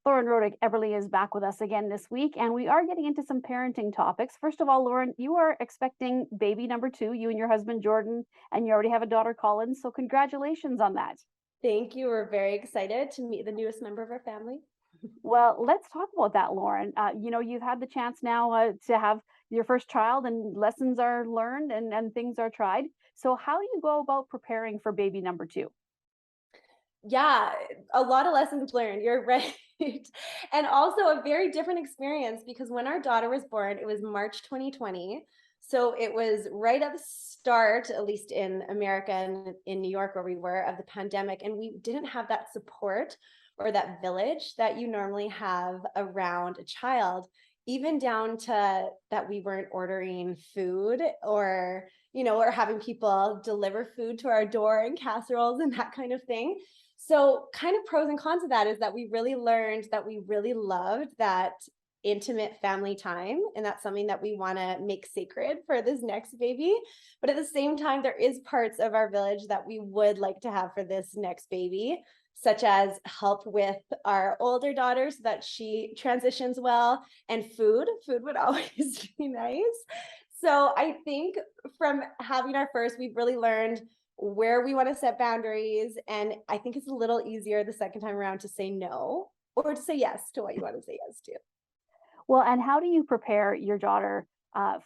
Lauren Rodych-Eberle is back with us again this week, and we are getting into some parenting topics. First of all, Lauren, you are expecting baby number two, you and your husband Jordan, and you already have a daughter, Collins. So congratulations on that. Thank you. We're very excited to meet the newest member of our family. Well, let's talk about that, Lauren. You've had the chance now to have your first child, and lessons are learned and things are tried. So, how do you go about preparing for baby number two? Yeah, a lot of lessons learned. You're right. And also a very different experience because when our daughter was born, it was March 2020. So it was right at the start, at least in America and in New York where we were, of the pandemic. And we didn't have that support or that village that you normally have around a child, even down to that we weren't ordering food or having people deliver food to our door in casseroles and that kind of thing. So, kind of pros and cons of that is that we really learned that we really loved that intimate family time. And that's something that we want to make sacred for this next baby. But at the same time, there is parts of our village that we would like to have for this next baby, such as help with our older daughter so that she transitions well, and food. Food would always be nice. So I think from having our first, we've really learned where we want to set boundaries. And I think it's a little easier the second time around to say no or to say yes to what you want to say yes to. Well, and how do you prepare your daughter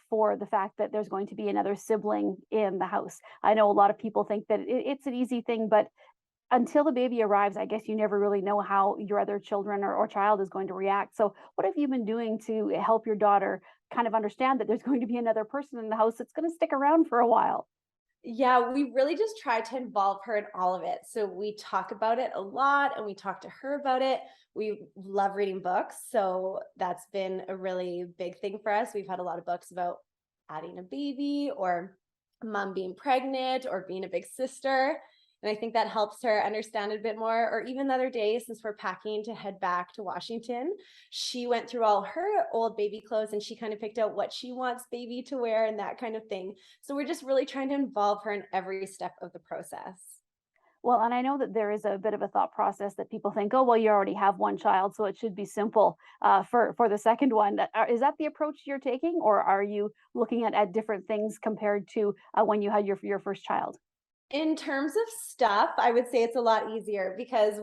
for the fact that there's going to be another sibling in the house? I know a lot of people think that it's an easy thing, but until the baby arrives, I guess you never really know how your other children or child is going to react. So, what have you been doing to help your daughter kind of understand that there's going to be another person in the house that's going to stick around for a while? Yeah, we really just try to involve her in all of it. So we talk about it a lot and we talk to her about it. We love reading books. So that's been a really big thing for us. We've had a lot of books about adding a baby or mom being pregnant or being a big sister. And I think that helps her understand it a bit more. Or even the other day, since we're packing to head back to Washington, she went through all her old baby clothes and she kind of picked out what she wants baby to wear and that kind of thing. So we're just really trying to involve her in every step of the process. Well, and I know that there is a bit of a thought process that people think, oh, well, you already have one child, so it should be simple for the second one. Is that the approach you're taking, or are you looking at different things compared to when you had your first child? In terms of stuff, I would say it's a lot easier because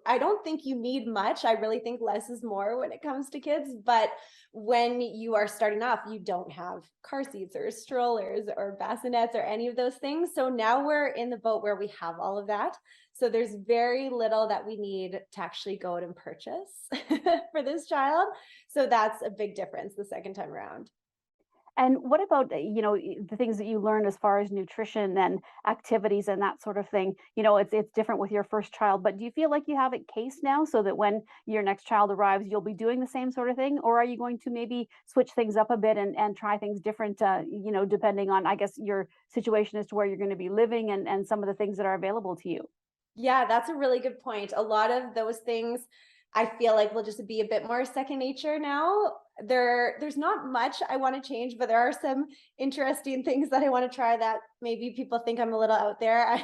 I don't think you need much. I really think less is more when it comes to kids. But when you are starting off, you don't have car seats or strollers or bassinets or any of those things. So now we're in the boat where we have all of that. So there's very little that we need to actually go out and purchase for this child. So that's a big difference the second time around. And what about, the things that you learned as far as nutrition and activities and that sort of thing? It's different with your first child, but do you feel like you have it cased now so that when your next child arrives, you'll be doing the same sort of thing? Or are you going to maybe switch things up a bit and try things different, depending on, I guess, your situation as to where you're going to be living and some of the things that are available to you? Yeah, that's a really good point. A lot of those things I feel like will just be a bit more second nature now. There's not much I want to change, but there are some interesting things that I want to try that maybe people think I'm a little out there.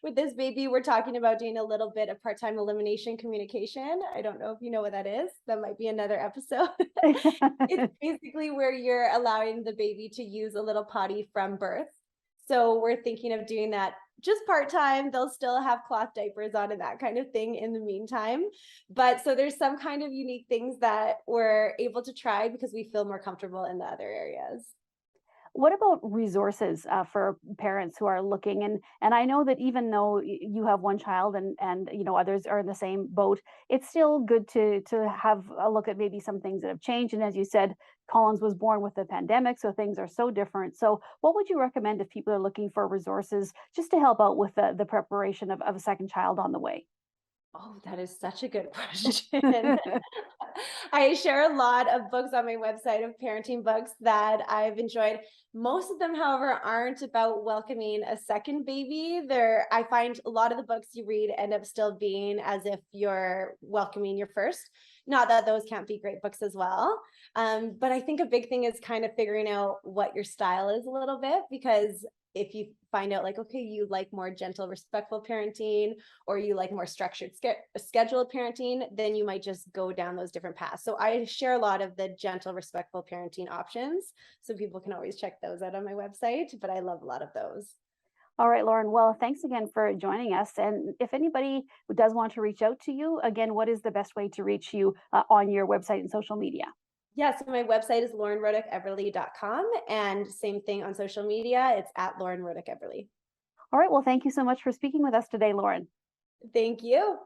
With this baby, we're talking about doing a little bit of part-time elimination communication. I don't know if you know what that is. That might be another episode. It's basically where you're allowing the baby to use a little potty from birth. So we're thinking of doing that just part-time. They'll still have cloth diapers on and that kind of thing in the meantime. But so there's some kind of unique things that we're able to try because we feel more comfortable in the other areas. What about resources for parents who are looking? And I know that even though you have one child and others are in the same boat, it's still good to have a look at maybe some things that have changed. And as you said, Collins was born with the pandemic, so things are so different. So, what would you recommend if people are looking for resources just to help out with the preparation of a second child on the way? Oh, that is such a good question. I share a lot of books on my website of parenting books that I've enjoyed. Most of them, however, aren't about welcoming a second baby. I find a lot of the books you read end up still being as if you're welcoming your first. Not that those can't be great books as well. But I think a big thing is kind of figuring out what your style is a little bit because if you find out like, okay, you like more gentle, respectful parenting, or you like more structured, scheduled parenting, then you might just go down those different paths. So I share a lot of the gentle, respectful parenting options. So people can always check those out on my website, but I love a lot of those. All right, Lauren. Well, thanks again for joining us. And if anybody does want to reach out to you, again, what is the best way to reach you on your website and social media? Yeah, so my website is laurenrodych-eberle.com, and same thing on social media. It's at Lauren Rodych-Eberle. All right. Well, thank you so much for speaking with us today, Lauren. Thank you.